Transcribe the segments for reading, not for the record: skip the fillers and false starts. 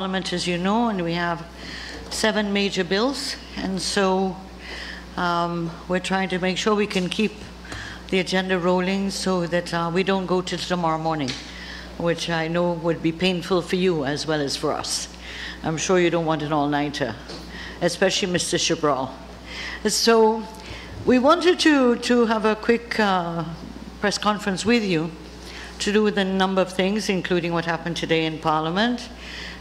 Parliament, as you know, and we have 7 major bills, and so we're trying to make sure we can keep the agenda rolling so that we don't go till tomorrow morning, which I know would be painful for you as well as for us. I'm sure you don't want an all-nighter, especially Mr. Chabral. So we wanted to have a quick press conference with you to do with a number of things, including what happened today in Parliament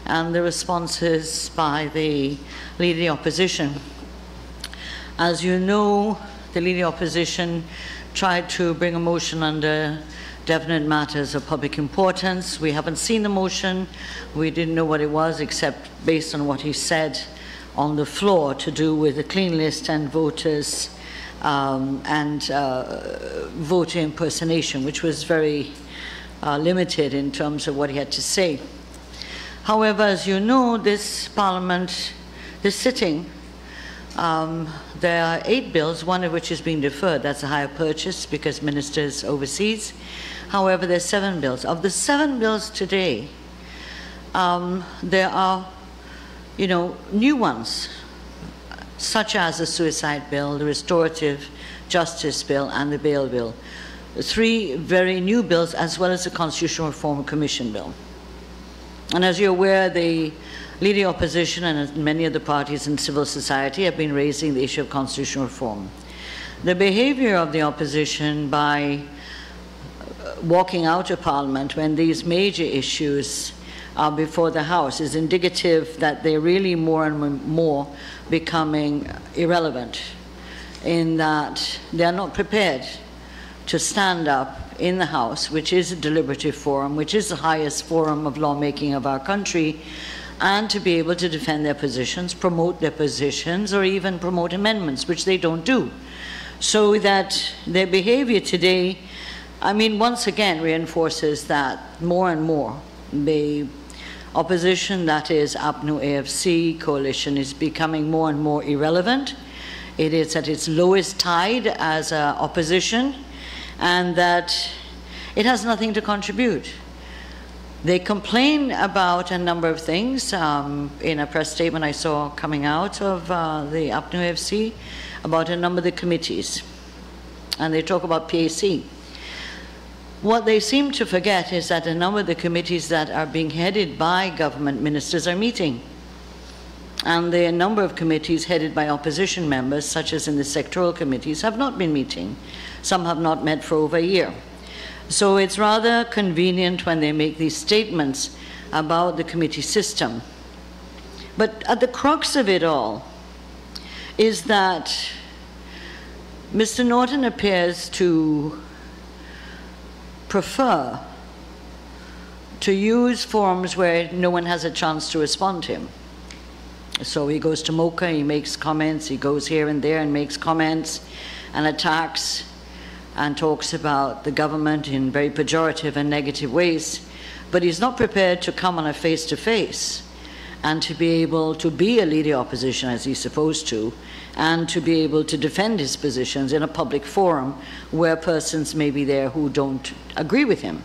and the responses by the Leader of the Opposition. As you know, the Leader of the Opposition tried to bring a motion under definite matters of public importance. We haven't seen the motion. We didn't know what it was, except based on what he said on the floor, to do with the clean list and voters and voter impersonation, which was very limited in terms of what he had to say. However, as you know, this Parliament, this sitting, there are 8 bills, one of which is being deferred. That's a hire purchase because ministers overseas. However, there's 7 bills. Of the 7 bills today, there are, new ones, such as the suicide bill, the restorative justice bill, and the bail bill. 3 very new bills, as well as the Constitutional Reform Commission bill. And as you're aware, the Leader of the Opposition and many of the parties in civil society have been raising the issue of constitutional reform. The behavior of the opposition by walking out of Parliament when these major issues are before the House is indicative that they're really more and more becoming irrelevant, in that they are not prepared to stand up in the House, which is a deliberative forum, which is the highest forum of lawmaking of our country, and to be able to defend their positions, promote their positions, or even promote amendments, which they don't do. So that their behavior today, once again reinforces that more and more the opposition, that is APNU-AFC coalition, is becoming more and more irrelevant. It is at its lowest tide as an opposition, and that it has nothing to contribute. They complain about a number of things. In a press statement I saw coming out of the APNU-AFC about a number of the committees, and they talk about PAC. What they seem to forget is that a number of the committees that are being headed by government ministers are meeting. And the number of committees headed by opposition members, such as in the sectoral committees, have not been meeting. Some have not met for over a year. So it's rather convenient when they make these statements about the committee system. But at the crux of it all is that Mr. Norton appears to prefer to use forums where no one has a chance to respond to him. So he goes to Mocha, he makes comments, he goes here and there and makes comments and attacks and talks about the government in very pejorative and negative ways, but he's not prepared to come on a face-to-face and to be able to be a leader of opposition as he's supposed to, and to be able to defend his positions in a public forum where persons may be there who don't agree with him.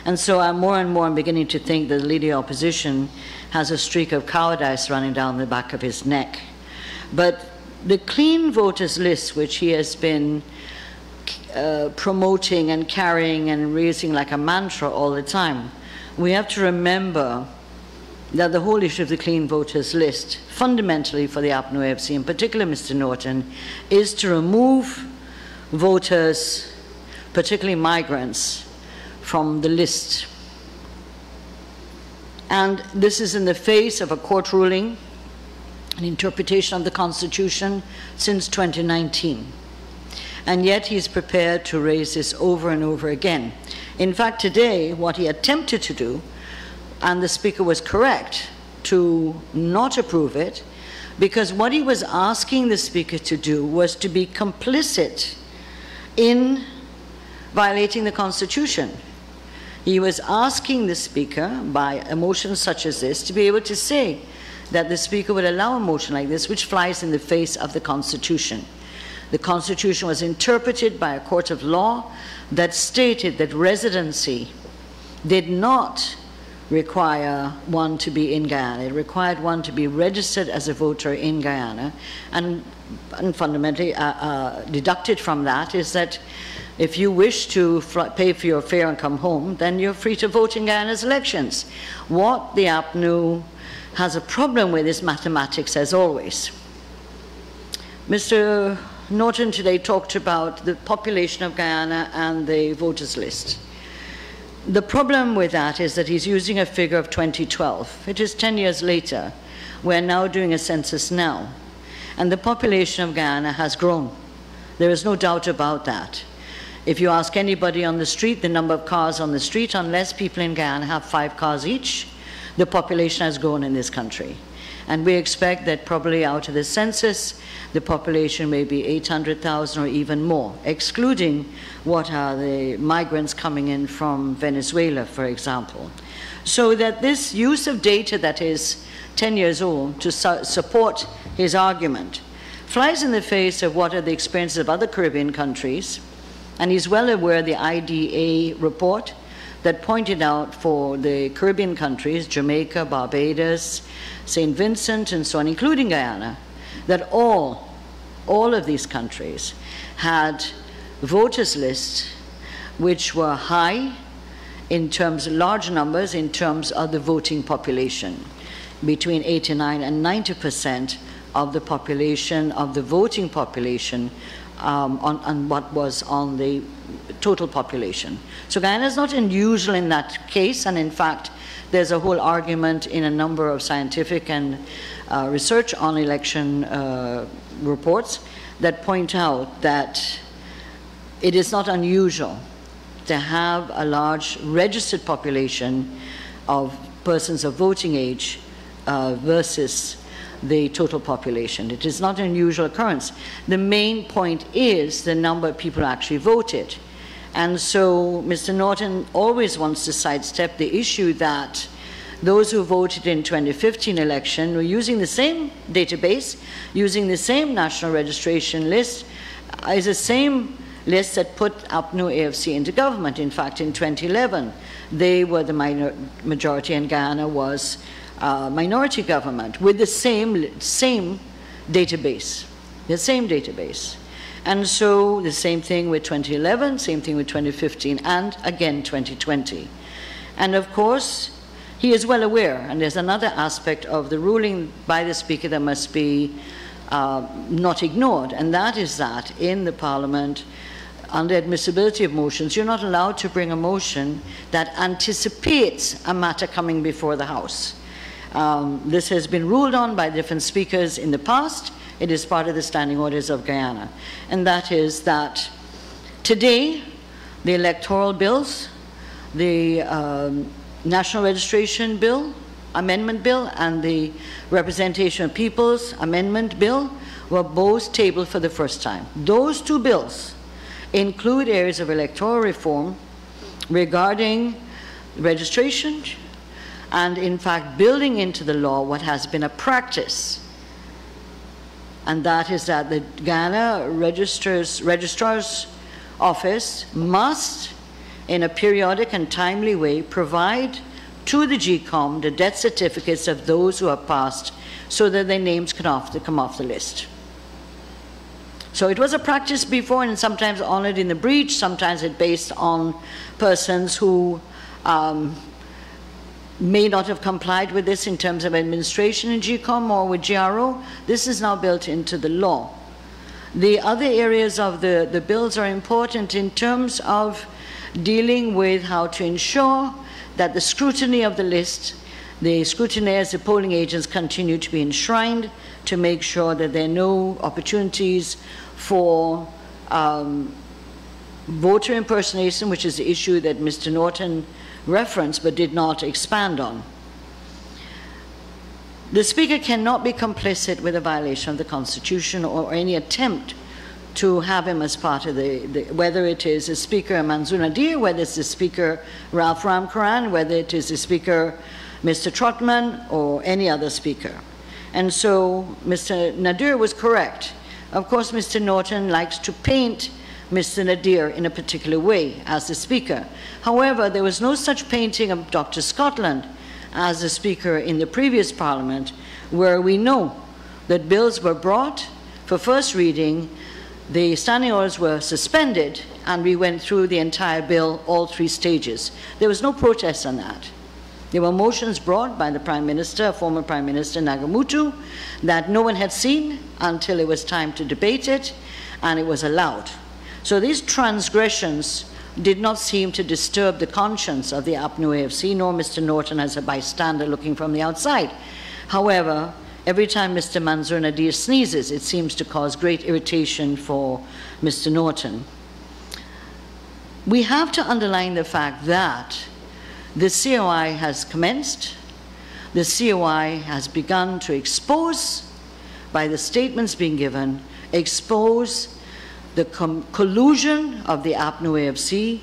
And so I'm more and more beginning to think that the leader of opposition has a streak of cowardice running down the back of his neck. But the clean voters list, which he has been promoting and carrying and raising like a mantra all the time, we have to remember that the whole issue of the clean voters list, fundamentally for the APNU-AFC, in particular Mr. Norton, is to remove voters, particularly migrants, from the list. And this is in the face of a court ruling, an interpretation of the Constitution since 2019. And yet he's prepared to raise this over and over again. In fact, today, what he attempted to do, and the Speaker was correct to not approve it, because what he was asking the Speaker to do was to be complicit in violating the Constitution. He was asking the Speaker, by a motion such as this, to be able to say that the Speaker would allow a motion like this, which flies in the face of the Constitution. The Constitution was interpreted by a court of law that stated that residency did not require one to be in Guyana. It required one to be registered as a voter in Guyana, and fundamentally deducted from that is that if you wish to pay for your fare and come home, then you're free to vote in Guyana's elections. What the APNU has a problem with is mathematics, as always. Mr. Norton today talked about the population of Guyana and the voters list. The problem with that is that he's using a figure of 2012. It is 10 years later. We're now doing a census now. And the population of Guyana has grown. There is no doubt about that. If you ask anybody on the street, the number of cars on the street, unless people in Guyana have 5 cars each, the population has grown in this country. And we expect that probably out of the census, the population may be 800,000 or even more, excluding what are the migrants coming in from Venezuela, for example. So that this use of data that is 10 years old to support his argument flies in the face of what are the experiences of other Caribbean countries. And he's well aware of the IDA report that pointed out for the Caribbean countries, Jamaica, Barbados, St. Vincent, and so on, including Guyana, that all of these countries had voters lists which were high in terms of large numbers in terms of the voting population, between 89 and 90% of the population, of the voting population, on what was on the total population. So Guyana is not unusual in that case, and in fact, there's a whole argument in a number of scientific and research on election reports that point out that it is not unusual to have a large registered population of persons of voting age versus the total population. It is not an unusual occurrence. The main point is the number of people who actually voted. And so Mr. Norton always wants to sidestep the issue that those who voted in 2015 election were using the same database, using the same national registration list, is the same list that put APNU AFC into government. In fact, in 2011, they were the majority and Guyana was minority government with the same database, the same database. And so the same thing with 2011, same thing with 2015, and again 2020. And of course, he is well aware, and there's another aspect of the ruling by the Speaker that must be not ignored, and that is that in the Parliament, under admissibility of motions, you're not allowed to bring a motion that anticipates a matter coming before the House. This has been ruled on by different speakers in the past. It is part of the standing orders of Guyana. And that is that today, the electoral bills, the National Registration Bill, Amendment Bill, and the Representation of Peoples Amendment Bill were both tabled for the first time. Those two bills include areas of electoral reform regarding registration, and in fact building into the law what has been a practice, and that is that the Guyana Registrar's Office must, in a periodic and timely way, provide to the GCOM the death certificates of those who have passed so that their names can come off the list. So it was a practice before, and sometimes honored in the breach, sometimes it based on persons who may not have complied with this in terms of administration in GCOM or with GRO. This is now built into the law. The other areas of the bills are important in terms of dealing with how to ensure that the scrutiny of the list, the scrutineers, the polling agents continue to be enshrined to make sure that there are no opportunities for voter impersonation, which is the issue that Mr. Norton referenced but did not expand on. The Speaker cannot be complicit with a violation of the Constitution or any attempt to have him as part of whether it is the Speaker Mansour Nadir, whether it's the Speaker Ralph Ramkaran, whether it is the Speaker Mr. Trotman, or any other Speaker. And so Mr. Nadir was correct. Of course, Mr. Norton likes to paint Mr. Nadir in a particular way as the Speaker. However, there was no such painting of Dr. Scotland as the Speaker in the previous Parliament, where we know that bills were brought for first reading, the standing orders were suspended, and we went through the entire bill, all 3 stages. There was no protest on that. There were motions brought by the Prime Minister, former Prime Minister Nagamutu, that no one had seen until it was time to debate it, and it was allowed. So these transgressions did not seem to disturb the conscience of the APNU AFC, nor Mr. Norton as a bystander looking from the outside. However, every time Mr. Manzoor Nadir sneezes, it seems to cause great irritation for Mr. Norton. We have to underline the fact that the COI has commenced. The COI has begun to expose, by the statements being given, expose the collusion of the APNU AFC,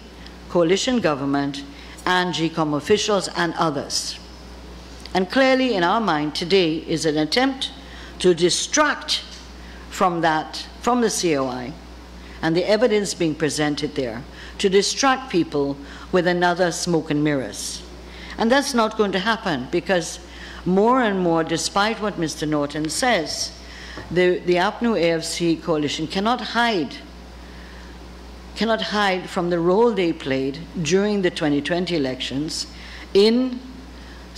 coalition government, and GCOM officials and others. And clearly, in our mind, today is an attempt to distract from the COI and the evidence being presented there, to distract people with another smoke and mirrors. And that's not going to happen, because more and more, despite what Mr. Norton says, the APNU AFC coalition cannot hide from the role they played during the 2020 elections in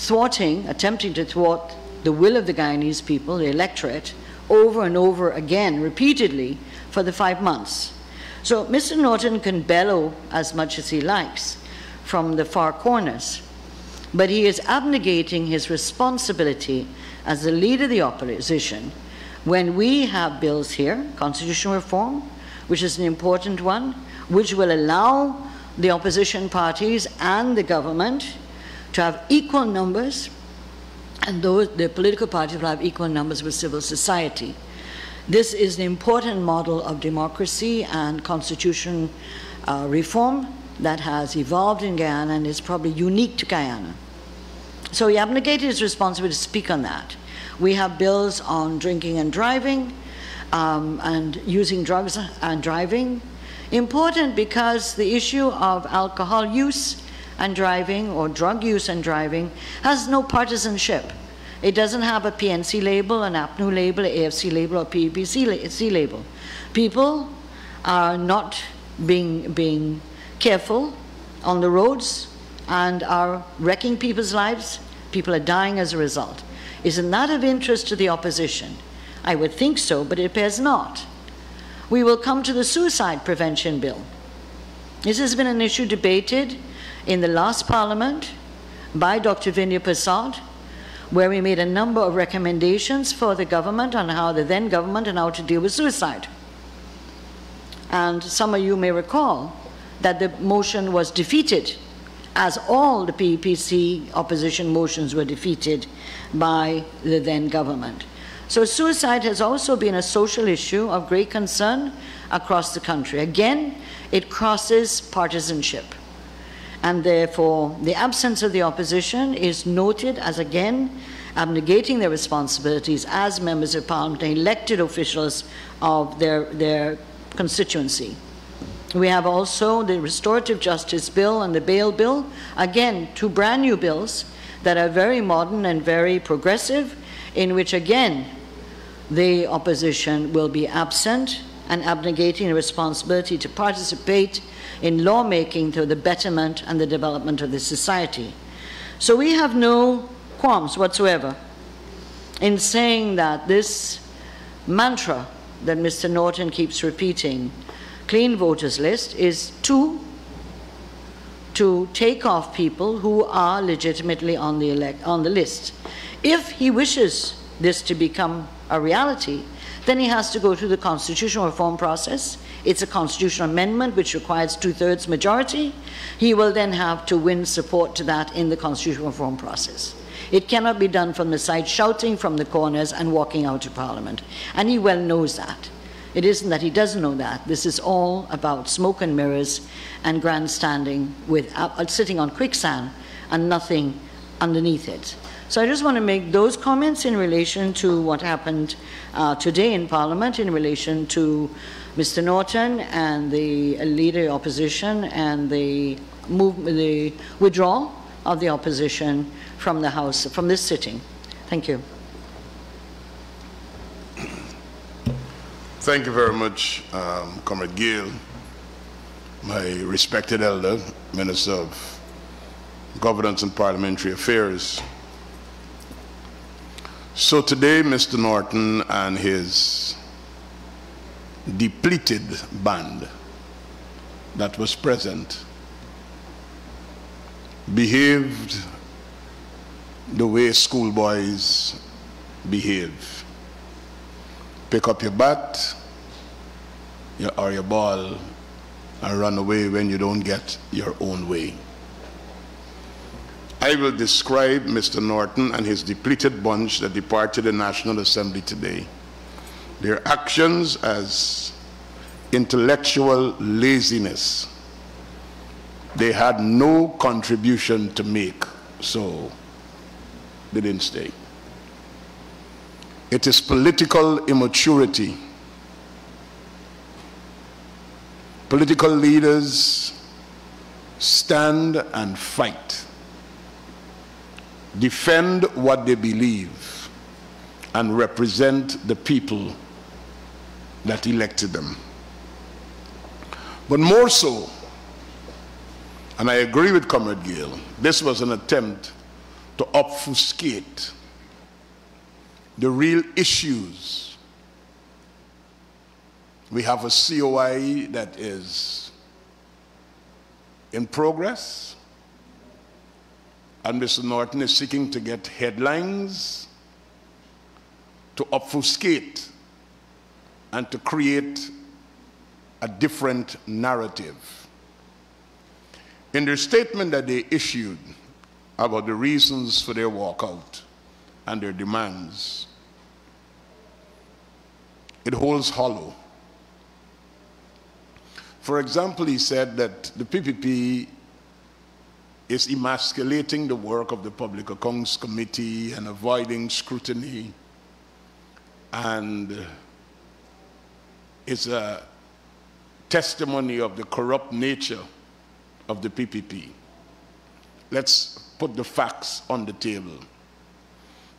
attempting to thwart the will of the Guyanese people, the electorate, over and over again, repeatedly, for the 5 months. So Mr. Norton can bellow as much as he likes from the far corners, but he is abnegating his responsibility as the leader of the opposition when we have bills here, constitutional reform, which is an important one, which will allow the opposition parties and the government to have equal numbers, and the political parties will have equal numbers with civil society. This is an important model of democracy and constitution reform that has evolved in Guyana and is probably unique to Guyana. So he abnegated his responsibility to speak on that. We have bills on drinking and driving, and using drugs and driving. Important because the issue of alcohol use and driving, or drug use and driving, has no partisanship. It doesn't have a PNC label, an APNU label, an AFC label, or PEPC label. People are not being careful on the roads and are wrecking people's lives. People are dying as a result. Isn't that of interest to the opposition? I would think so, but it appears not. We will come to the suicide prevention bill. This has been an issue debated in the last Parliament by Dr. Vinay Prasad, where we made a number of recommendations for the government on how the then government and how to deal with suicide. And some of you may recall that the motion was defeated, as all the PEPC opposition motions were defeated by the then government. So suicide has also been a social issue of great concern across the country. Again, it crosses partisanship. And therefore, the absence of the opposition is noted as, again, abnegating their responsibilities as members of Parliament and elected officials of their constituency. We have also the Restorative Justice Bill and the Bail Bill. Again, 2 brand new bills that are very modern and very progressive, in which, again, the opposition will be absent and abnegating the responsibility to participate in lawmaking to the betterment and the development of the society. So we have no qualms whatsoever in saying that this mantra that Mr. Norton keeps repeating, clean voters list, is to take off people who are legitimately on the list. If he wishes this to become a reality, then he has to go through the constitutional reform process. It's a constitutional amendment which requires 2/3 majority. He will then have to win support to that in the constitutional reform process. It cannot be done from the side, shouting from the corners and walking out of Parliament. And he well knows that. It isn't that he doesn't know that. This is all about smoke and mirrors and grandstanding with sitting on quicksand and nothing underneath it. So I just want to make those comments in relation to what happened today in Parliament in relation to Mr. Norton and the leader of the opposition and the withdrawal of the opposition from the House, from this sitting. Thank you. Thank you very much, Comrade Gill, my respected elder, Minister of Governance and Parliamentary Affairs. So today, Mr. Norton and his depleted band that was present behaved the way schoolboys behave. Pick up your bat or your ball and run away when you don't get your own way. I will describe Mr. Norton and his depleted bunch that departed the National Assembly today, their actions as intellectual laziness. They had no contribution to make, so they didn't stay. It is political immaturity. Political leaders stand and fight, defend what they believe, and represent the people that elected them. But more so, and I agree with Comrade Gill, this was an attempt to obfuscate the real issues. We have a COI that is in progress, and Mr. Norton is seeking to get headlines to obfuscate and to create a different narrative. In their statement that they issued about the reasons for their walkout and their demands, it holds hollow. For example, he said that the PPP is emasculating the work of the Public Accounts Committee and avoiding scrutiny, and it's a testimony of the corrupt nature of the PPP. Let's put the facts on the table.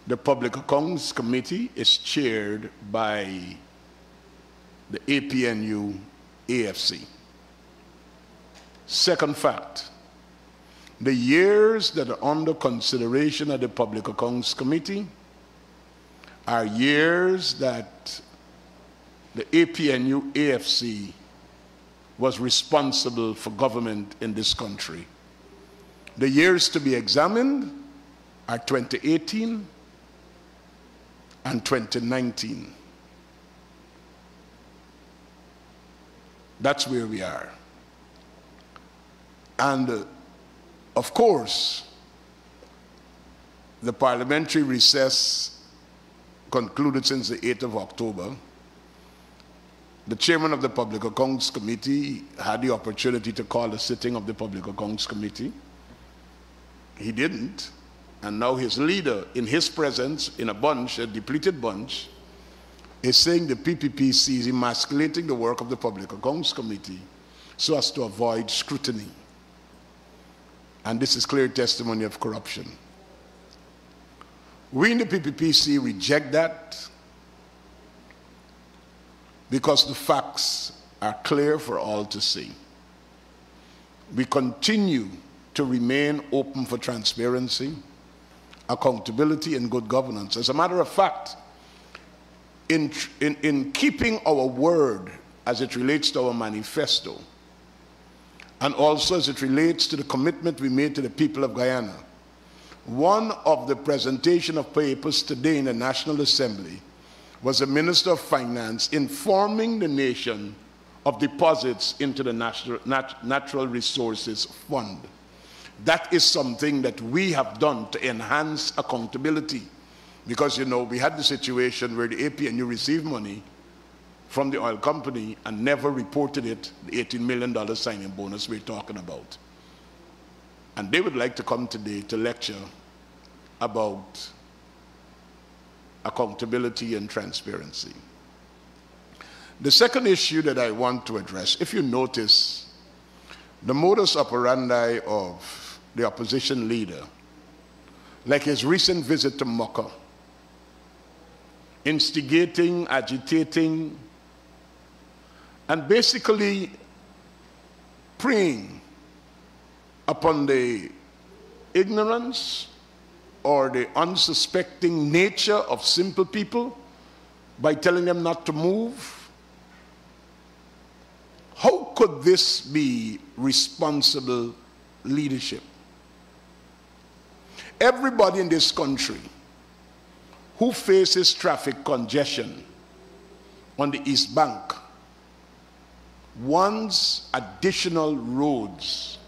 The Public Accounts Committee is chaired by the APNU AFC. Second fact, the years that are under consideration of the Public Accounts Committee are years that the APNU AFC was responsible for government in this country. The years to be examined are 2018 and 2019. That's where we are. And of course, the parliamentary recess concluded since the 8th of October. The chairman of the Public Accounts Committee had the opportunity to call a sitting of the Public Accounts Committee. He didn't. And now his leader, in his presence, in a bunch, a depleted bunch, is saying the PPPC is emasculating the work of the Public Accounts Committee so as to avoid scrutiny. And this is clear testimony of corruption. We in the PPPC reject that because the facts are clear for all to see. We continue to remain open for transparency, accountability, and good governance. As a matter of fact, in keeping our word as it relates to our manifesto, and also as it relates to the commitment we made to the people of Guyana, one of the presentation of papers today in the National Assembly was the Minister of Finance informing the nation of deposits into the Natural Resources Fund. That is something that we have done to enhance accountability. Because, you know, we had the situation where the APNU received money from the oil company and never reported it, the $18 million signing bonus we're talking about. And they would like to come today to lecture about accountability and transparency. The second issue that I want to address, if you notice, the modus operandi of the opposition leader like his recent visit to Mocha, instigating, agitating, and basically preying upon the ignorance or the unsuspecting nature of simple people by telling them not to move. How could this be responsible leadership? Everybody in this country who faces traffic congestion on the East Bank wants additional roads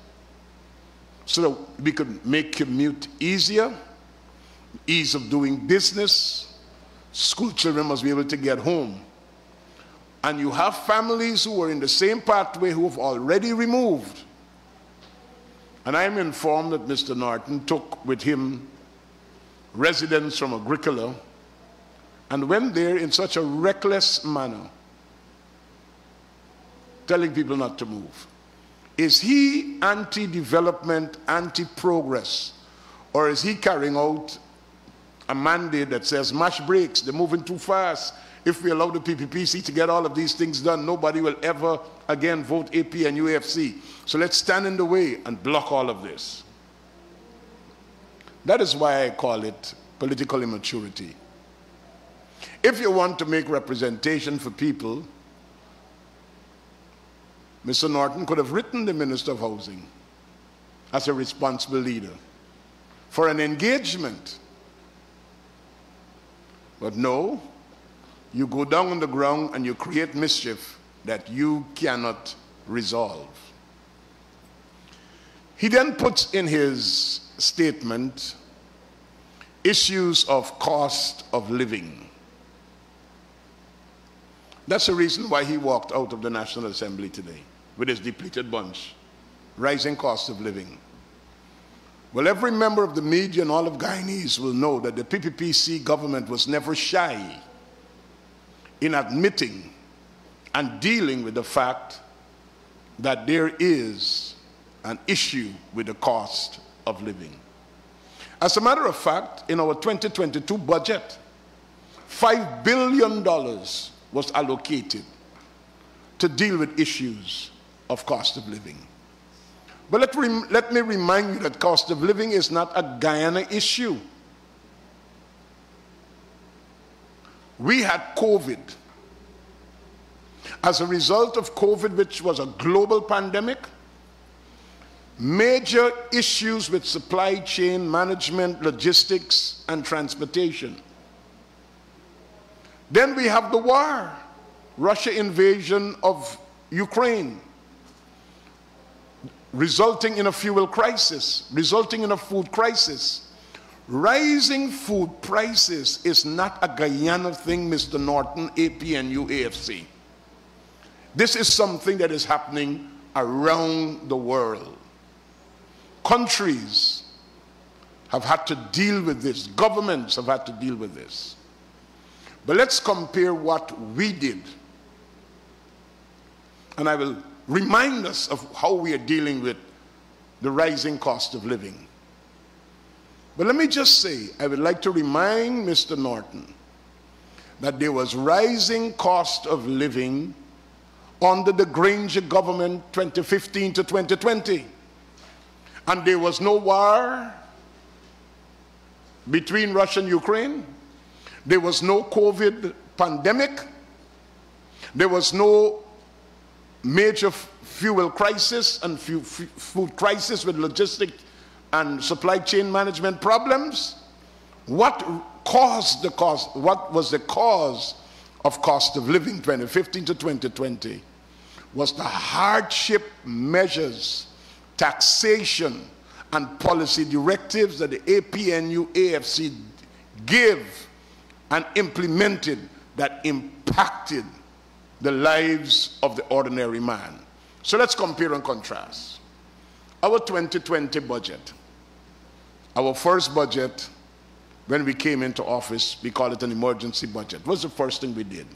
so that we could make commute easier, ease of doing business. School children must be able to get home. And you have families who are in the same pathway who have already removed. And I am informed that Mr. Norton took with him residents from Agricola and went there in such a reckless manner, telling people not to move. Is he anti-development, anti-progress, or is he carrying out a mandate that says mash brakes, they're moving too fast? If we allow the PPPC to get all of these things done, nobody will ever again vote AP and UFC. So let's stand in the way and block all of this. That is why I call it political immaturity. If you want to make representation for people, Mr. Norton could have written the Minister of Housing as a responsible leader for an engagement. But no, you go down on the ground and you create mischief that you cannot resolve. He then puts in his statement issues of cost of living. That's the reason why he walked out of the National Assembly today with his depleted bunch. Rising cost of living. Well, every member of the media and all of Guyanese will know that the PPPC government was never shy in admitting and dealing with the fact that there is an issue with the cost of living. As a matter of fact, in our 2022 budget, $5 billion was allocated to deal with issues of cost of living. But let me remind you that cost of living is not a Guyana issue. We had COVID. As a result of COVID, which was a global pandemic, major issues with supply chain management, logistics, and transportation. Then we have the war, Russia invasion of Ukraine, resulting in a fuel crisis, resulting in a food crisis. Rising food prices is not a Guyana thing, Mr. Norton, APNU, AFC. This is something that is happening around the world. Countries have had to deal with this. Governments have had to deal with this. But let's compare what we did. And I will remind us of how we are dealing with the rising cost of living. But let me just say, I would like to remind Mr. Norton that there was rising cost of living under the Granger government 2015 to 2020. And there was no war between Russia and Ukraine. There was no COVID pandemic. There was no major fuel crisis and food crisis with logistic and supply chain management problems. What caused the cost? What was the cause of cost of living 2015 to 2020? Was the hardship measures, taxation, and policy directives that the APNU AFC gave and implemented that impacted the lives of the ordinary man. So let's compare and contrast. Our 2020 budget, our first budget when we came into office, we call it an emergency budget. What was the first thing we did?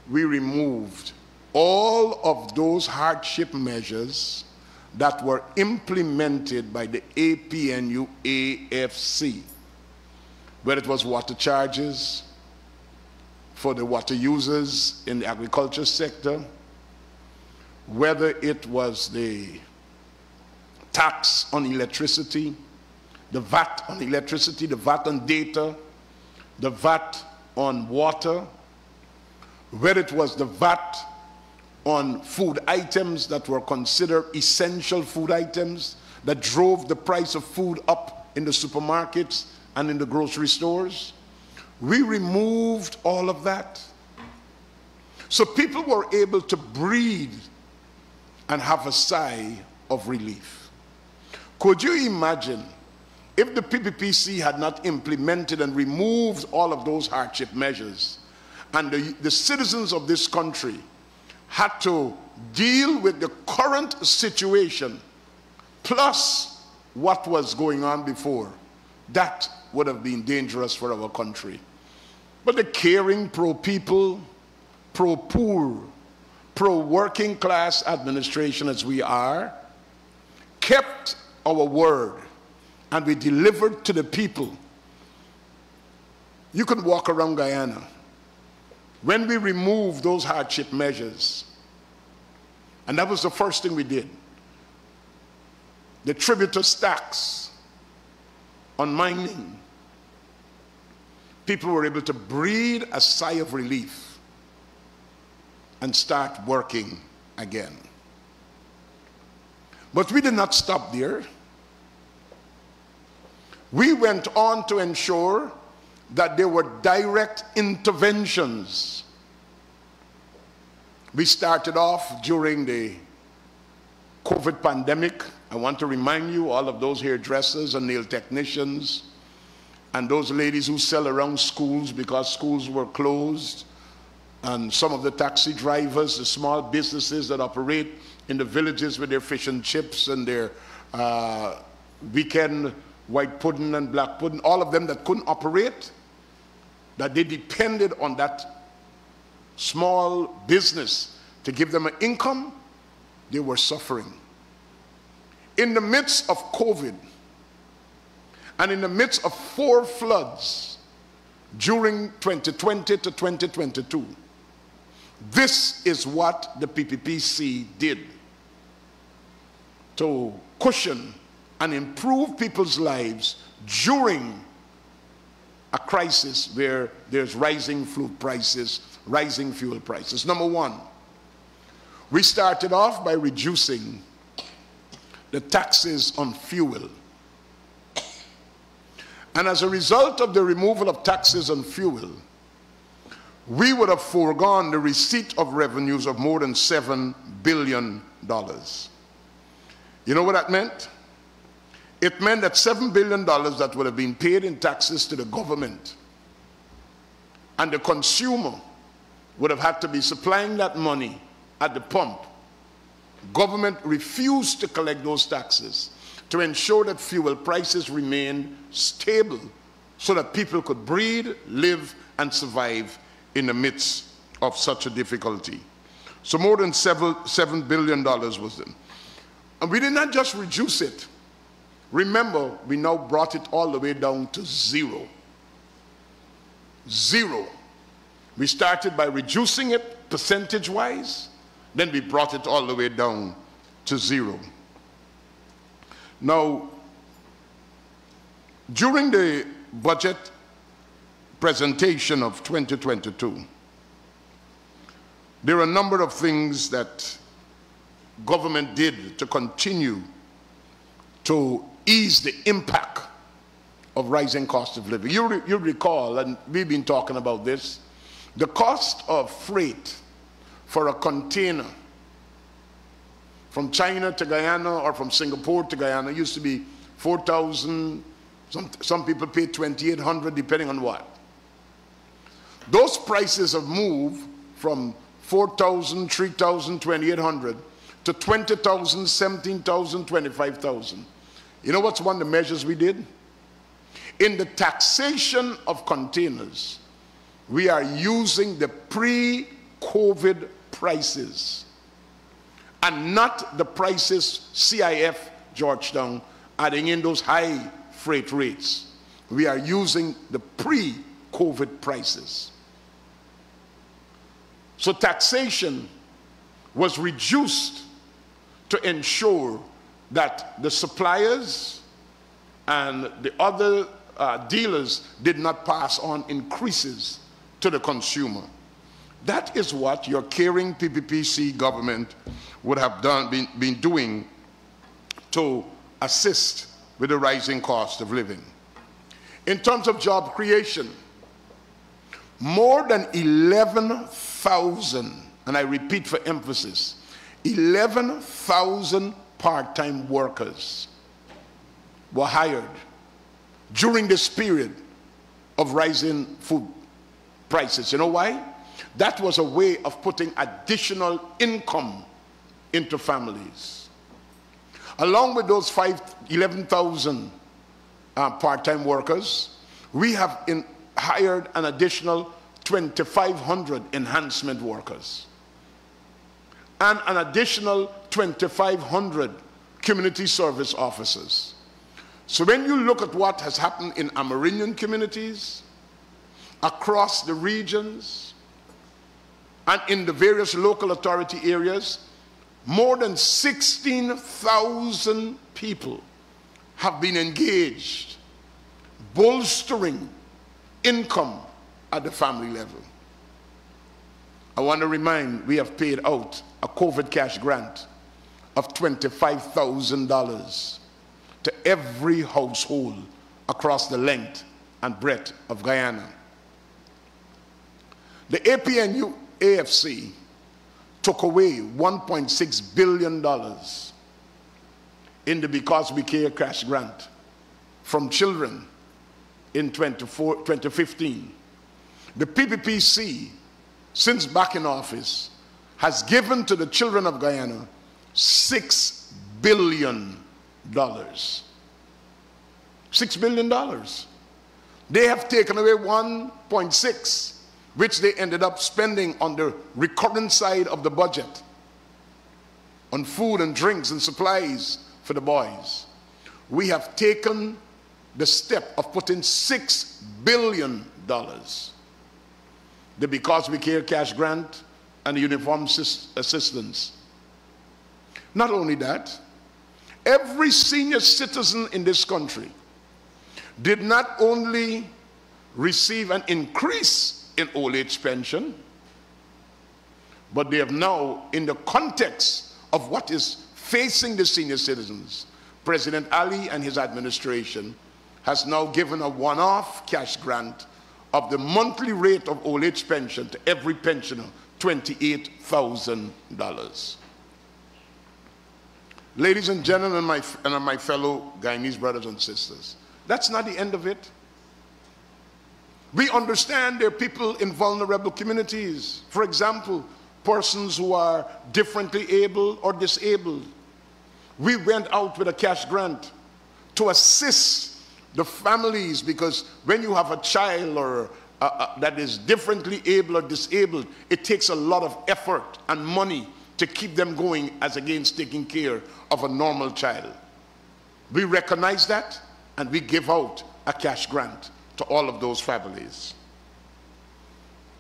We removed all of those hardship measures that were implemented by the APNU AFC, whether it was water charges for the water users in the agriculture sector, whether it was the tax on electricity, the VAT on electricity, the VAT on data, the VAT on water, whether it was the VAT on food items that were considered essential food items that drove the price of food up in the supermarkets and in the grocery stores. We removed all of that. So people were able to breathe and have a sigh of relief. Could you imagine if the PPPC had not implemented and removed all of those hardship measures, and the citizens of this country had to deal with the current situation plus what was going on before? That would have been dangerous for our country. But the caring, pro-people, pro-poor, pro-working class administration as we are, kept our word, and we delivered to the people. You can walk around Guyana. When we removed those hardship measures, and that was the first thing we did, the tributous tax on mining, people were able to breathe a sigh of relief and start working again. But we did not stop there. We went on to ensure that there were direct interventions. We started off during the COVID pandemic. I want to remind you, all of those hairdressers and nail technicians and those ladies who sell around schools because schools were closed, and some of the taxi drivers, the small businesses that operate in the villages with their fish and chips and their weekend white pudding and black pudding, all of them that couldn't operate, that they depended on that small business to give them an income, they were suffering. In the midst of COVID, and in the midst of 4 floods during 2020 to 2022, this is what the PPPC did to cushion and improve people's lives during a crisis where there's rising food prices, rising fuel prices. Number one, we started off by reducing the taxes on fuel. And as a result of the removal of taxes on fuel, we would have foregone the receipt of revenues of more than $7 billion. You know what that meant? It meant that $7 billion that would have been paid in taxes to the government, and the consumer would have had to be supplying that money at the pump. Government refused to collect those taxes to ensure that fuel prices remained stable so that people could breathe, live, and survive in the midst of such a difficulty. So more than $7 billion was done. And we did not just reduce it. Remember, we now brought it all the way down to zero. Zero. We started by reducing it percentage-wise, then we brought it all the way down to zero. Now, during the budget presentation of 2022, there are a number of things that government did to continue to ease the impact of rising cost of living. You recall, and we've been talking about this, the cost of freight for a container from China to Guyana or from Singapore to Guyana used to be $4,000, some people pay $2,800 depending on what. Those prices have moved from $4,000, $3,000, $2,800 to $20,000, $17,000, $25,000. You know what's one of the measures we did? In the taxation of containers, we are using the pre-COVID prices. and not the prices CIF Georgetown adding in those high freight rates. We are using the pre-COVID prices. So taxation was reduced to ensure that the suppliers and the other dealers did not pass on increases to the consumer. That is what your caring PPPC government would have been doing to assist with the rising cost of living. In terms of job creation, more than 11,000, and I repeat for emphasis, 11,000 part-time workers were hired during this period of rising food prices. You know why? That was a way of putting additional income into families. Along with those 11,000 part-time workers, we have hired an additional 2,500 enhancement workers and an additional 2,500 community service officers. So when you look at what has happened in Amerindian communities, across the regions, and in the various local authority areas, more than 16,000 people have been engaged, bolstering income at the family level. I want to remind, we have paid out a COVID cash grant of $25,000 to every household across the length and breadth of Guyana. The APNU AFC took away $1.6 billion in the Because We Care cash grant from children in 2015. The PPPC, since back in office, has given to the children of Guyana $6 billion. $6 billion. They have taken away 1.6, which they ended up spending on the recurrent side of the budget, on food and drinks and supplies for the boys. We have taken the step of putting $6 billion, the Because We Care cash grant and the uniform assistance. Not only that, every senior citizen in this country did not only receive an increase in old age pension, but they have now, in the context of what is facing the senior citizens, President Ali and his administration has now given a one-off cash grant of the monthly rate of old age pension to every pensioner, $28,000. Ladies and gentlemen, and my fellow Guyanese brothers and sisters, that's not the end of it. We understand there are people in vulnerable communities. For example, persons who are differently able or disabled. We went out with a cash grant to assist the families, because when you have a child or that is differently able or disabled, it takes a lot of effort and money to keep them going as against taking care of a normal child. We recognize that, and we give out a cash grant to all of those families.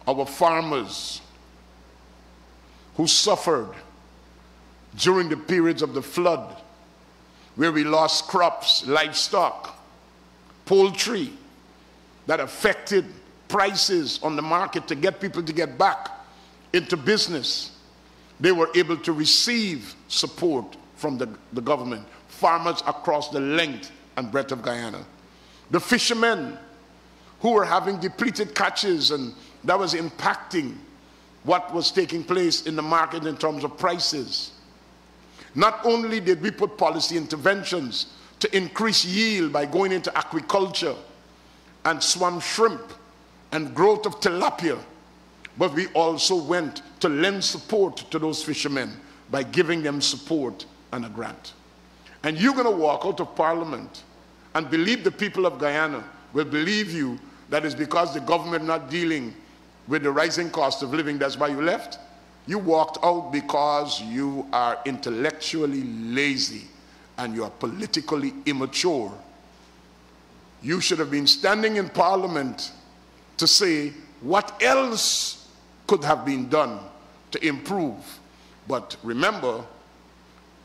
Our farmers who suffered during the periods of the flood, where we lost crops, livestock, poultry, that affected prices on the market to get people to get back into business, they were able to receive support from the government. Farmers across the length and breadth of Guyana. The fishermen who were having depleted catches, and that was impacting what was taking place in the market in terms of prices. Not only did we put policy interventions to increase yield by going into aquaculture and swam shrimp and growth of tilapia, but we also went to lend support to those fishermen by giving them support and a grant. And you're going to walk out of Parliament and believe the people of Guyana will believe you that it's because the government not dealing with the rising cost of living, that's why you left? You walked out because you are intellectually lazy and you are politically immature. You should have been standing in Parliament to say what else could have been done to improve. But remember,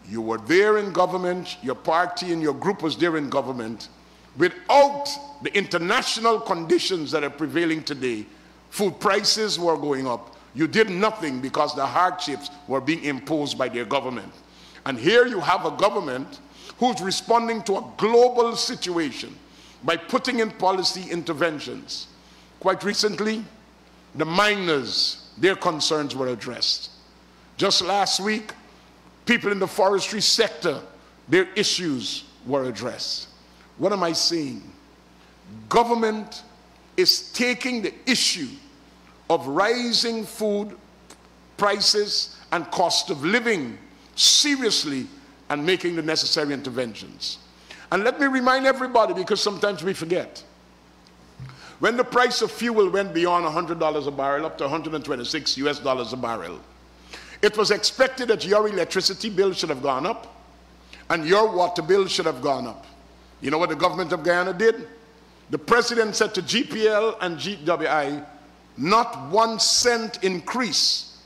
you were there in government, your party and your group was there in government. Without the international conditions that are prevailing today, food prices were going up. You did nothing because the hardships were being imposed by their government. And here you have a government who's responding to a global situation by putting in policy interventions. Quite recently, the miners, their concerns were addressed. Just last week, people in the forestry sector, their issues were addressed. What am I saying? Government is taking the issue of rising food prices and cost of living seriously and making the necessary interventions. And let me remind everybody, because sometimes we forget, when the price of fuel went beyond $100 a barrel, up to 126 US dollars a barrel, it was expected that your electricity bill should have gone up and your water bill should have gone up. You know what the government of Guyana did? The president said to GPL and GWI, not 1 cent increase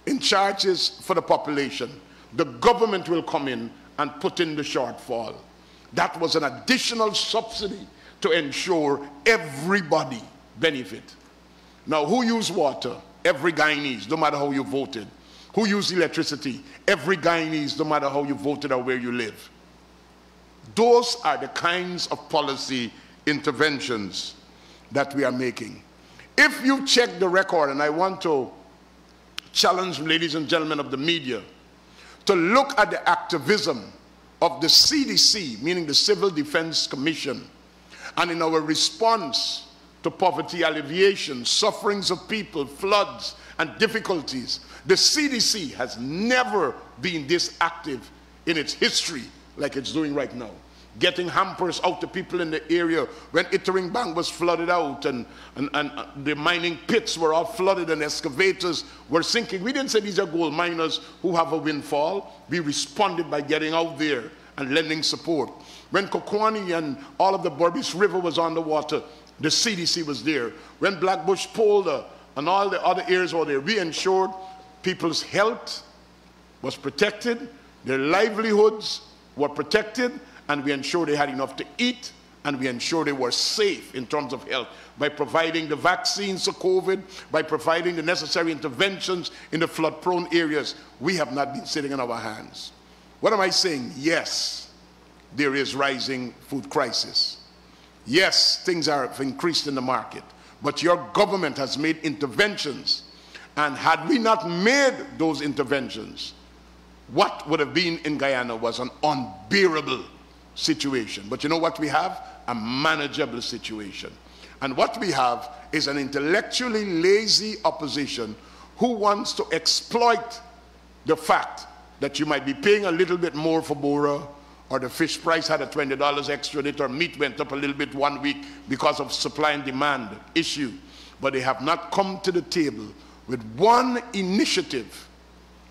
in charges for the population. The government will come in and put in the shortfall. That was an additional subsidy to ensure everybody benefit. Now, who used water? Every Guyanese, no matter how you voted. Who used electricity? Every Guyanese, no matter how you voted or where you live. Those are the kinds of policy interventions that we are making. If you check the record, and I want to challenge ladies and gentlemen of the media to look at the activism of the CDC, meaning the Civil Defense Commission, and in our response to poverty alleviation, sufferings of people, floods, and difficulties, the CDC has never been this active in its history like it's doing right now. Getting hampers out to people in the area when Ittering Bank was flooded out and the mining pits were all flooded and excavators were sinking. We didn't say these are gold miners who have a windfall. We responded by getting out there and lending support. When Kokwani and all of the Burbis River was on the water, the CDC was there. When Blackbush Polder and all the other areas were there, we ensured people's health was protected, their livelihoods were protected, and we ensured they had enough to eat, and we ensured they were safe in terms of health by providing the vaccines for COVID, by providing the necessary interventions in the flood-prone areas. We have not been sitting on our hands. What am I saying? Yes, there is rising food crisis. Yes, things have increased in the market, but your government has made interventions, and had we not made those interventions, what would have been in Guyana was an unbearable situation. But you know what we have? A manageable situation. And what we have is an intellectually lazy opposition who wants to exploit the fact that you might be paying a little bit more for Bora, or the fish price had a $20 extra in it, or meat went up a little bit 1 week because of supply and demand issue. But they have not come to the table with one initiative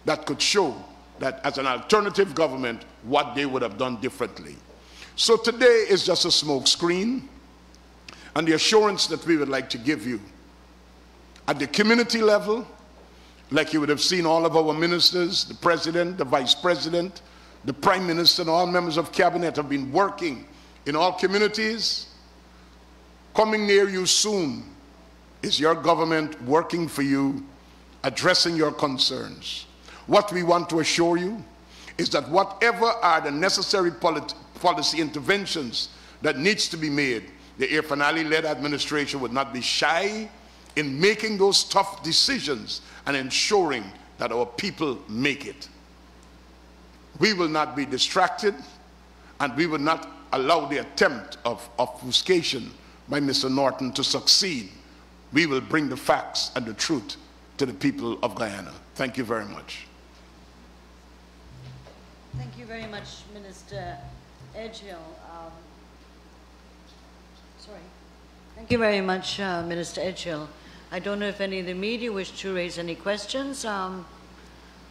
that could show that as an alternative government, what they would have done differently. So today is just a smoke screen, and the assurance that we would like to give you at the community level, like you would have seen all of our ministers, the president, the vice president, the prime minister, and all members of cabinet have been working in all communities. Coming near you soon is your government working for you, addressing your concerns. What we want to assure you is that whatever are the necessary policy interventions that needs to be made, the Air Finale-led administration would not be shy in making those tough decisions and ensuring that our people make it. We will not be distracted, and we will not allow the attempt of obfuscation by Mr. Norton to succeed. We will bring the facts and the truth to the people of Guyana. Thank you very much. Thank you very much, Minister Edgehill. Thank you very much, Minister Edgehill. I don't know if any of the media wish to raise any questions.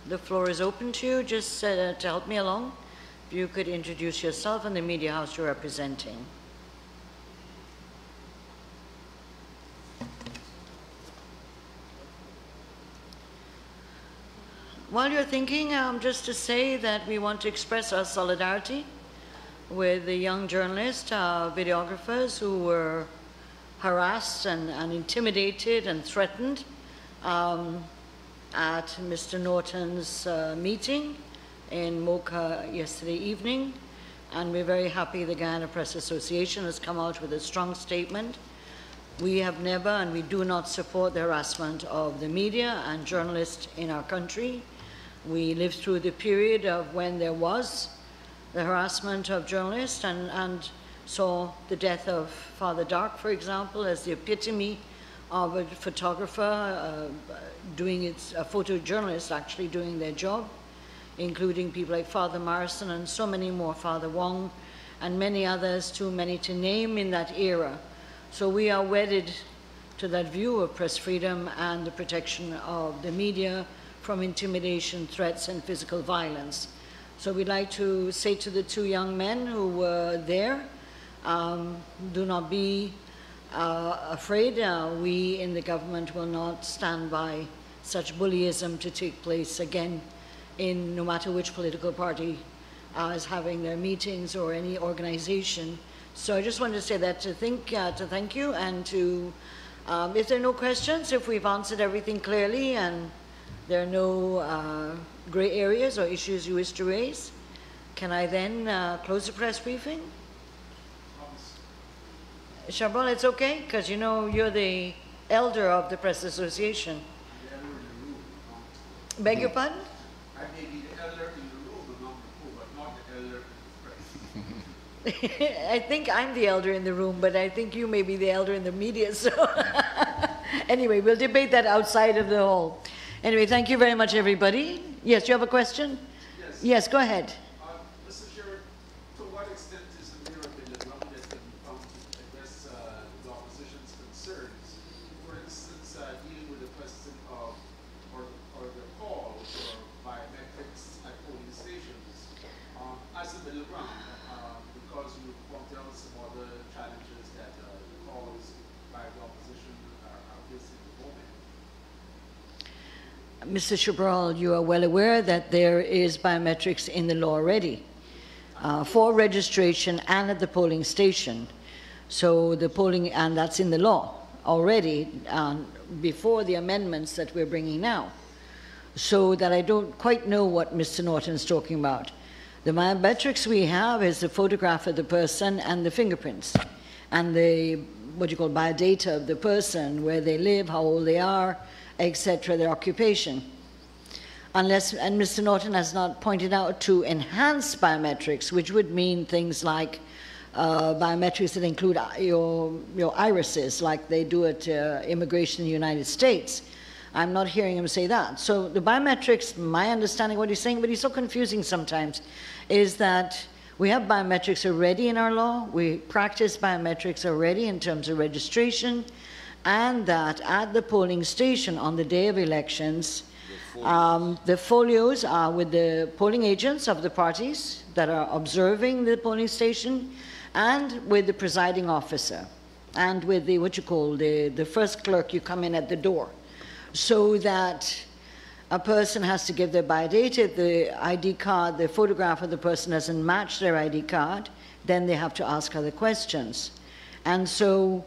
the floor is open to you. Just to help me along, if you could introduce yourself and the media house you're representing. While you're thinking, just to say that we want to express our solidarity with the young journalists, videographers who were harassed and intimidated and threatened at Mr. Norton's meeting in Mocha yesterday evening. And we're very happy the Guyana Press Association has come out with a strong statement. We have never and we do not support the harassment of the media and journalists in our country. We lived through the period of when there was the harassment of journalists and saw the death of Father Dark, for example, as the epitome of a photographer a photojournalist actually doing their job, including people like Father Morrison and so many more, Father Wong, and many others, too many to name in that era. So we are wedded to that view of press freedom and the protection of the media from intimidation, threats, and physical violence. So we'd like to say to the two young men who were there, do not be afraid. We in the government will not stand by such bullyism to take place again in no matter which political party is having their meetings or any organization. So I just wanted to say that to thank you, and to, if there are no questions, if we've answered everything clearly and there are no gray areas or issues you wish to raise, can I then close the press briefing? Charbel, it's okay, because you know you're the elder of the Press Association. Beg your pardon? I may be the elder in the room, but not the elder in the press. I think I'm the elder in the room, but I think you may be the elder in the media. So anyway, we'll debate that outside of the hall. Anyway, thank you very much, everybody. Yes, you have a question? Yes. Yes, go ahead. Mr. Chair, to what extent is the Bureau of the ground that can be found to address the opposition's concerns? For instance, dealing with the question of, or the call for biometrics at polling stations as a middle ground, because you pointed out some other challenges that the calls by the opposition are facing at the moment. Mr. Charbel, you are well aware that there is biometrics in the law already for registration and at the polling station. So the polling, and that's in the law already before the amendments that we're bringing now. So that I don't quite know what Mr. Norton's talking about. The biometrics we have is the photograph of the person and the fingerprints and the, what you call biodata of the person, where they live, how old they are, etc., their occupation. Unless, and Mr. Norton has not pointed out, to enhance biometrics, which would mean things like biometrics that include your irises, like they do at immigration in the United States. I'm not hearing him say that. So the biometrics, my understanding of what he's saying, but he's so confusing sometimes, is that we have biometrics already in our law. We practice biometrics already in terms of registration, and that at the polling station on the day of elections, the folios are with the polling agents of the parties that are observing the polling station, and with the presiding officer, and with the, what you call, the first clerk. You come in at the door. So that a person has to give their biodata. If the ID card, the photograph of the person doesn't match their ID card, then they have to ask other questions. And so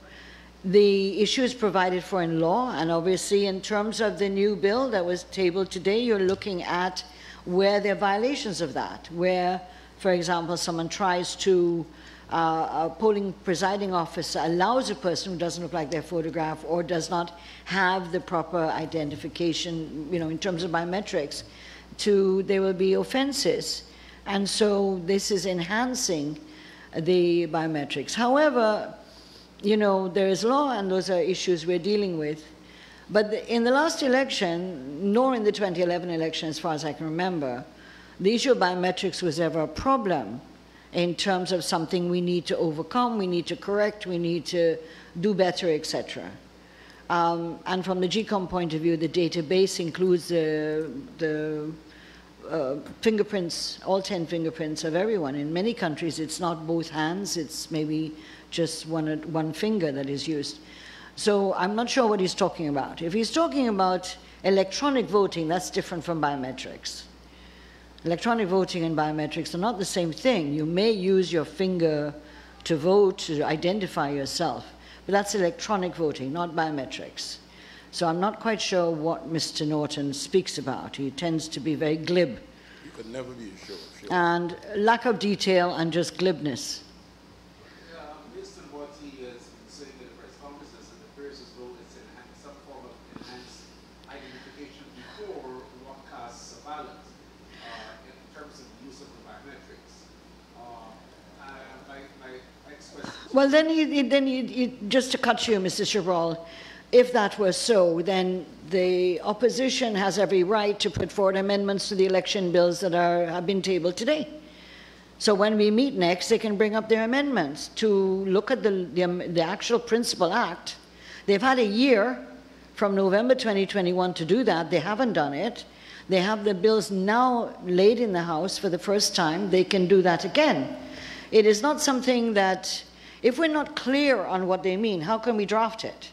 the issue is provided for in law, and obviously in terms of the new bill that was tabled today, you're looking at where there are violations of that, where, for example, someone tries to, a polling presiding officer allows a person who doesn't look like their photograph or does not have the proper identification, you know, in terms of biometrics, there will be offenses. And so this is enhancing the biometrics. However, you know, there is law, and those are issues we're dealing with. But in the last election, nor in the 2011 election, as far as I can remember, the issue of biometrics was ever a problem in terms of something we need to overcome, we need to correct, we need to do better, etc. And from the GCOM point of view, the database includes the fingerprints, all 10 fingerprints of everyone. In many countries, it's not both hands, it's maybe just one finger that is used. So I'm not sure what he's talking about. If he's talking about electronic voting, that's different from biometrics. Electronic voting and biometrics are not the same thing. You may use your finger to vote, to identify yourself, but that's electronic voting, not biometrics. So I'm not quite sure what Mr. Norton speaks about. He tends to be very glib. You could never be sure. And lack of detail and just glibness. Based on what he has been saying in the press conferences, it appears as though it's some form of enhanced identification before one casts a ballot in terms of the use of the biometrics. My next question. Well, then, just to cut you, Mr. Cabral, if that were so, then the opposition has every right to put forward amendments to the election bills that have been tabled today. So when we meet next, they can bring up their amendments to look at the actual principal act. They've had a year from November 2021 to do that. They haven't done it. They have the bills now laid in the House for the first time. They can do that again. It is not something that, if we're not clear on what they mean, how can we draft it?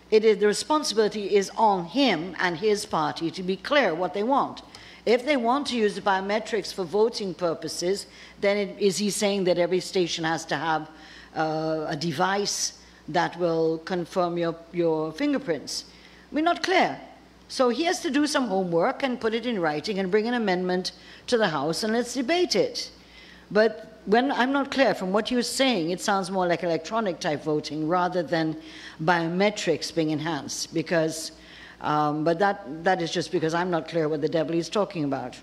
The responsibility is on him and his party to be clear what they want. If they want to use the biometrics for voting purposes, then is he saying that every station has to have a device that will confirm your fingerprints? We're not clear. So he has to do some homework and put it in writing and bring an amendment to the House, and let's debate it. But when I'm not clear from what you're saying, it sounds more like electronic type voting rather than biometrics being enhanced, because, but that is just because I'm not clear what the devil is talking about.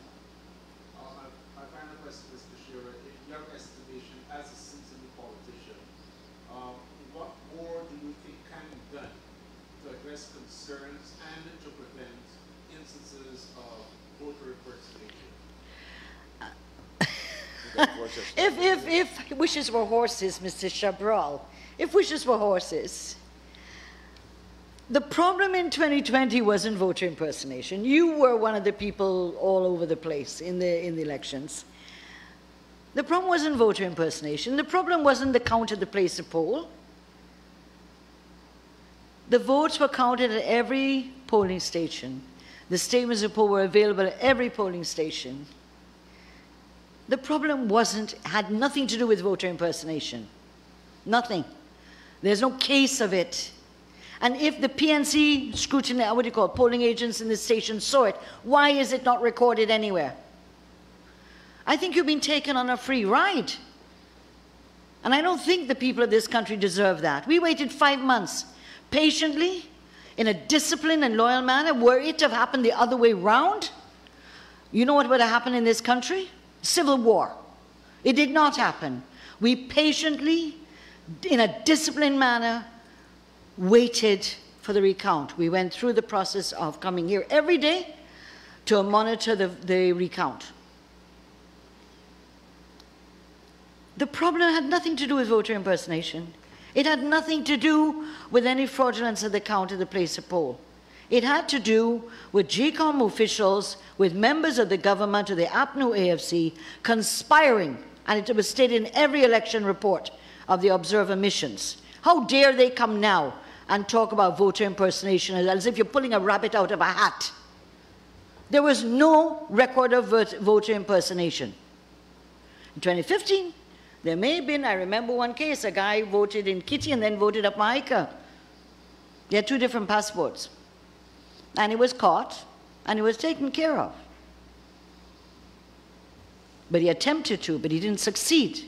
My final question, Mr. Shearer, in your estimation as a seasoned politician, what more do you think can be done to address concerns and to prevent instances of voter impersonation? If wishes were horses, Mr. Cabral, if wishes were horses, the problem in 2020 wasn't voter impersonation. You were one of the people all over the place in the elections. The problem wasn't voter impersonation. The problem wasn't the count at the place of poll. The votes were counted at every polling station. The statements of poll were available at every polling station. The problem had nothing to do with voter impersonation. Nothing. There's no case of it. And if the PNC scrutiny, what do you call it, polling agents in the station saw it, why is it not recorded anywhere? I think you've been taken on a free ride. And I don't think the people of this country deserve that. We waited 5 months patiently, in a disciplined and loyal manner. Were it to have happened the other way round, you know what would have happened in this country? Civil war. It did not happen. We patiently, in a disciplined manner, waited for the recount. We went through the process of coming here every day to monitor the recount. The problem had nothing to do with voter impersonation. It had nothing to do with any fraudulence at the count at the place of poll. It had to do with GCOM officials, with members of the government, of the APNU AFC, conspiring, and it was stated in every election report of the observer missions. How dare they come now and talk about voter impersonation as if you're pulling a rabbit out of a hat? There was no record of voter impersonation. In 2015, there may have been, I remember one case, a guy voted in Kitty and then voted up Maika. They had 2 different passports. And he was caught, and he was taken care of. But he attempted to, but he didn't succeed.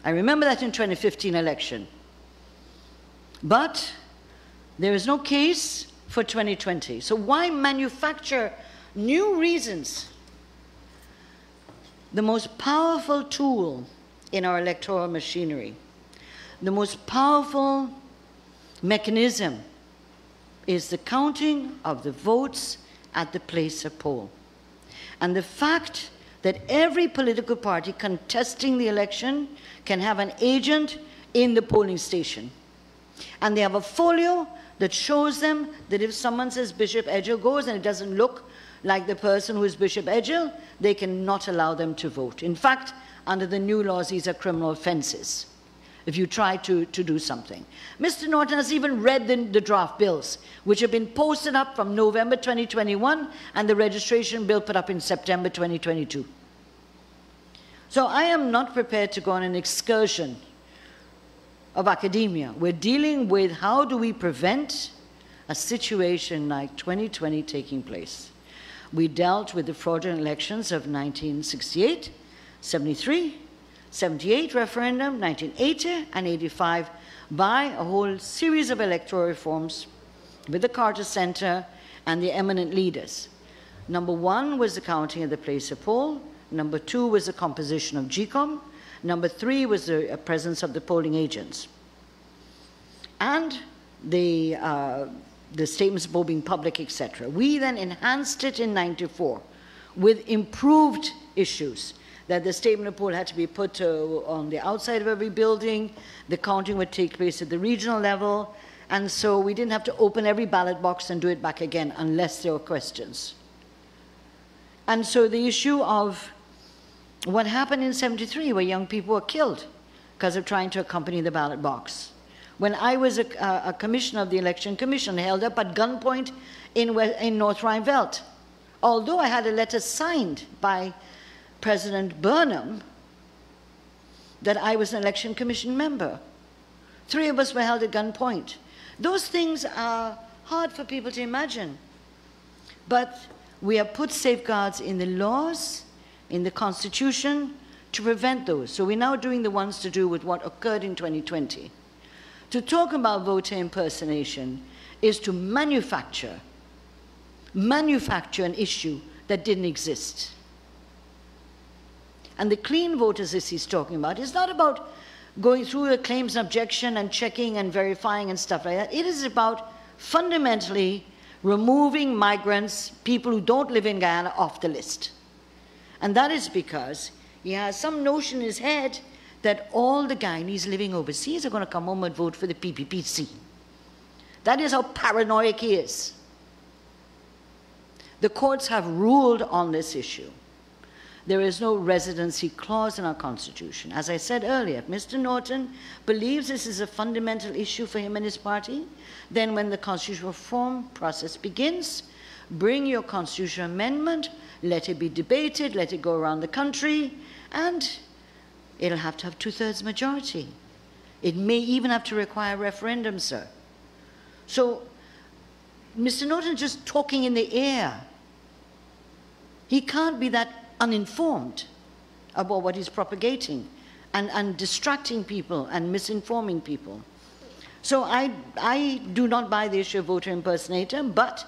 I remember that in 2015 election. But there is no case for 2020. So why manufacture new reasons? The most powerful tool in our electoral machinery, the most powerful mechanism is the counting of the votes at the place of poll. And the fact that every political party contesting the election can have an agent in the polling station. And they have a folio that shows them that if someone says Bishop Edgell goes and it doesn't look like the person who is Bishop Edgell, they cannot allow them to vote. In fact, under the new laws, these are criminal offenses if you try to do something. Mr. Norton has even read the draft bills, which have been posted up from November 2021 and the registration bill put up in September 2022. So I am not prepared to go on an excursion of academia. We're dealing with how do we prevent a situation like 2020 taking place. We dealt with the fraudulent elections of 1968, 73, 78 referendum, 1980 and 85 by a whole series of electoral reforms with the Carter Center and the eminent leaders. Number one was the counting of the place of poll. Number two was the composition of GCOM. Number three was the presence of the polling agents. And the statements of poll being public, etc. We then enhanced it in 94 with improved issues, that the statement of poll had to be put on the outside of every building, the counting would take place at the regional level, and so we didn't have to open every ballot box and do it back again unless there were questions. And so the issue of what happened in 73, where young people were killed because of trying to accompany the ballot box. When I was a commissioner of the Election Commission, held up at gunpoint in North Rhine-Veldt, although I had a letter signed by President Burnham that I was an Election Commission member. 3 of us were held at gunpoint. Those things are hard for people to imagine. But we have put safeguards in the laws, in the Constitution, to prevent those. So we're now doing the ones to do with what occurred in 2020. To talk about voter impersonation is to manufacture an issue that didn't exist. And the clean voters, as he's talking about, is not about going through the claims and objection and checking and verifying and stuff like that. It is about fundamentally removing migrants, people who don't live in Guyana, off the list. And that is because he has some notion in his head that all the Guyanese living overseas are going to come home and vote for the PPPC. That is how paranoid he is. The courts have ruled on this issue. There is no residency clause in our Constitution. As I said earlier, if Mr. Norton believes this is a fundamental issue for him and his party, then when the constitutional reform process begins, bring your constitutional amendment, let it be debated, let it go around the country, and it'll have to have 2/3 majority. It may even have to require a referendum, sir. So, Mr. Norton just talking in the air. He can't be that uninformed about what he's propagating and distracting people and misinforming people. So I do not buy the issue of voter impersonator, but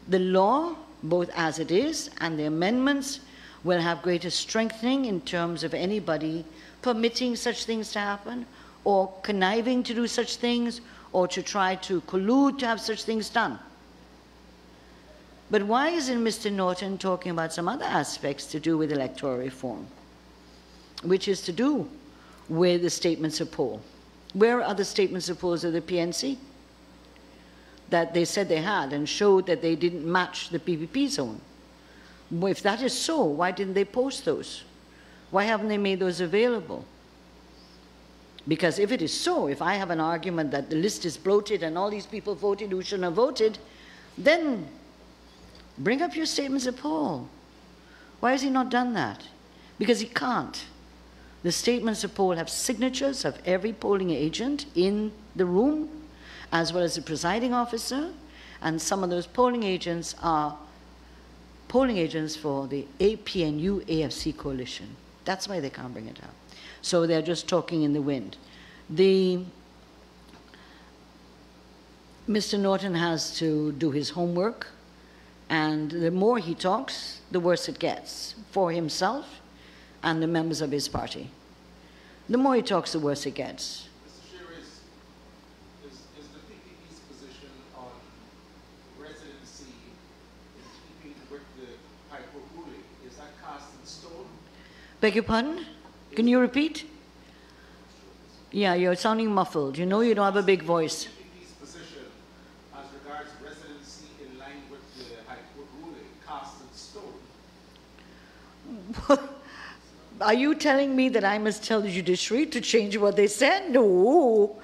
the law, both as it is and the amendments, will have greater strengthening in terms of anybody permitting such things to happen or conniving to do such things or to try to collude to have such things done. But why isn't Mr. Norton talking about some other aspects to do with electoral reform, which is to do with the statements of poll? Where are the statements of polls of the PNC that they said they had and showed that they didn't match the PPP zone? Well, if that is so, why didn't they post those? Why haven't they made those available? Because if it is so, if I have an argument that the list is bloated and all these people voted who shouldn't have voted, then bring up your statements of poll. Why has he not done that? Because he can't. The statements of poll have signatures of every polling agent in the room, as well as the presiding officer, and some of those polling agents are polling agents for the APNU AFC coalition. That's why they can't bring it up. So they're just talking in the wind. Mr. Norton has to do his homework, and the more he talks, the worse it gets for himself and the members of his party. The more he talks, the worse it gets. Mr. Chair, is the PPP's position on residency in keeping with the High Court ruling, is that cast in stone? Beg your pardon? Can you repeat? Yeah, you're sounding muffled. You know you don't have a big voice. PPP's position residency in line with the High Court ruling, cast in stone. Are you telling me that I must tell the judiciary to change what they said? No.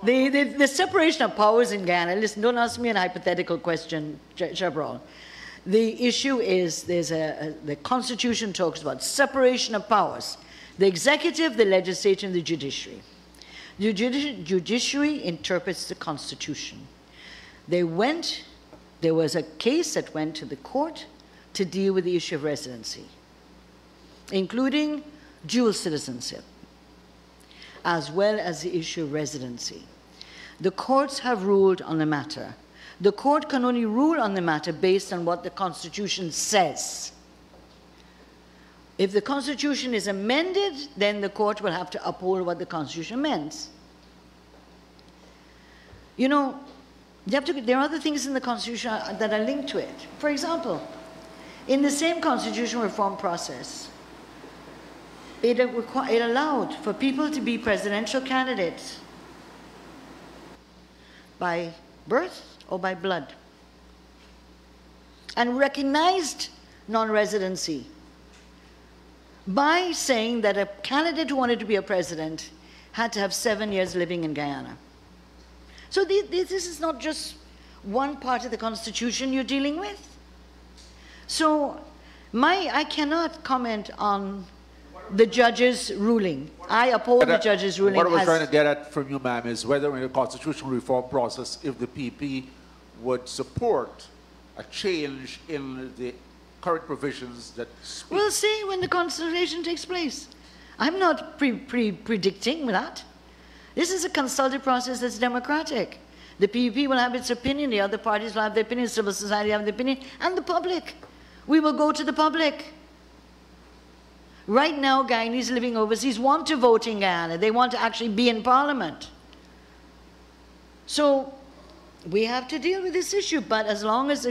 The separation of powers in Guyana, listen, don't ask me an hypothetical question, Chabrol. The issue is, the Constitution talks about separation of powers. The executive, the legislature, and the judiciary. The judiciary interprets the Constitution. There was a case that went to the court to deal with the issue of residency, including dual citizenship, as well as the issue of residency. The courts have ruled on the matter. The court can only rule on the matter based on what the Constitution says. If the Constitution is amended, then the court will have to uphold what the Constitution means. You know, there are other things in the Constitution that are linked to it. For example, in the same Constitution reform process, it allowed for people to be presidential candidates by birth or by blood, and recognized non-residency by saying that a candidate who wanted to be a president had to have 7 years living in Guyana. So this is not just one part of the Constitution you're dealing with. So I cannot comment on the judge's ruling. I uphold the judge's ruling. What I was trying to get at from you, ma'am, is whether in the constitutional reform process, if the PP would support a change in the current provisions that speak. We'll see when the consultation takes place. I'm not predicting that. This is a consultative process that's democratic. The PPP will have its opinion, the other parties will have their opinion, civil society will have their opinion, and the public. We will go to the public. Right now, Guyanese living overseas want to vote in Guyana. They want to actually be in Parliament. So we have to deal with this issue, but as long as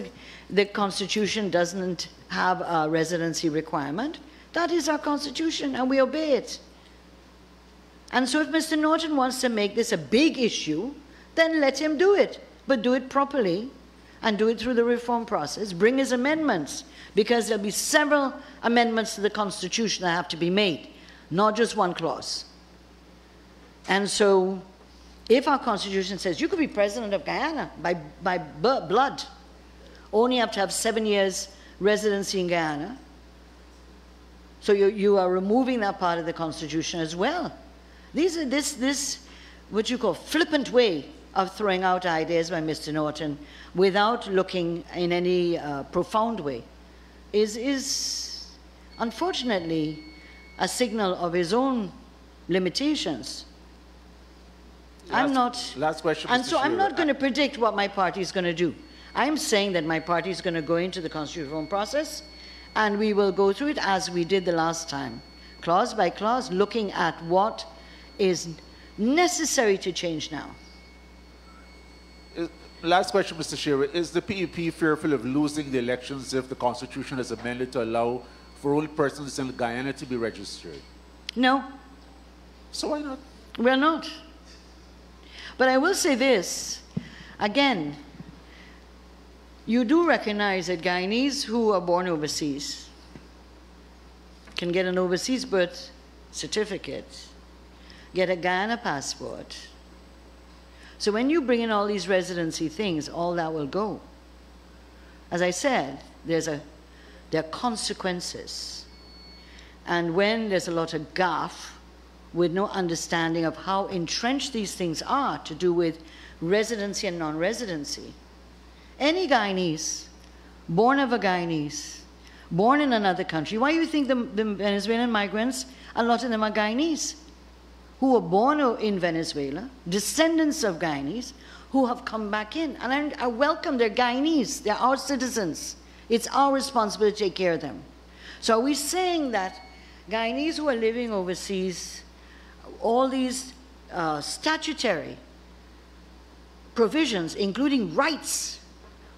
the Constitution doesn't have a residency requirement, that is our Constitution, and we obey it. And so if Mr. Norton wants to make this a big issue, then let him do it, but do it properly, and do it through the reform process. Bring his amendments, because there'll be several amendments to the Constitution that have to be made, not just one clause. And so if our Constitution says you could be president of Guyana by blood, only have to have 7 years residency in Guyana, so you are removing that part of the Constitution as well. This what you call flippant way of throwing out ideas by Mr. Norton without looking in any profound way is unfortunately a signal of his own limitations. Last question, and Mr. so I'm Shearer. not going to predict what my party is going to do. I'm saying that my party is going to go into the constitutional reform process, and we will go through it as we did the last time, clause by clause, looking at what is necessary to change now. Last question, Mr. Shearer. Is the PEP fearful of losing the elections if the Constitution is amended to allow for all persons in Guyana to be registered? No. So why not? We're not. But I will say this, again, you do recognize that Guyanese who are born overseas can get an overseas birth certificate, get a Guyana passport. So when you bring in all these residency things, all that will go. As I said, there are consequences. And when there's a lot of gaffe, with no understanding of how entrenched these things are to do with residency and non-residency. Any Guyanese, born of a Guyanese, born in another country, why do you think the Venezuelan migrants, a lot of them are Guyanese, who were born in Venezuela, descendants of Guyanese, who have come back in. And I welcome, they're Guyanese, they're our citizens. It's our responsibility to take care of them. So are we saying that Guyanese who are living overseas, all these statutory provisions, including rights,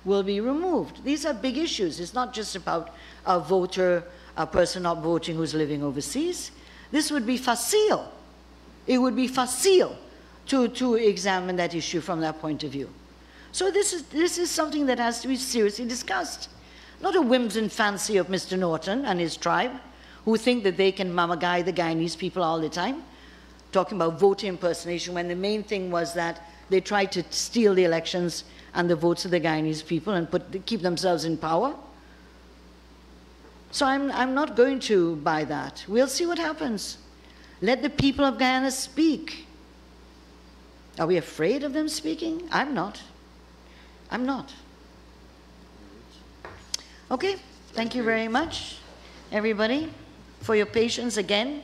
will be removed? These are big issues. It's not just about a voter, a person not voting who's living overseas. This would be facile. It would be facile to examine that issue from that point of view. So this is something that has to be seriously discussed. Not a whims and fancy of Mr. Norton and his tribe, who think that they can mamagai the Guyanese people all the time, talking about voter impersonation, when the main thing was that they tried to steal the elections and the votes of the Guyanese people and keep themselves in power. So I'm not going to buy that. We'll see what happens. Let the people of Guyana speak. Are we afraid of them speaking? I'm not. I'm not. Okay, thank you very much, everybody, for your patience again.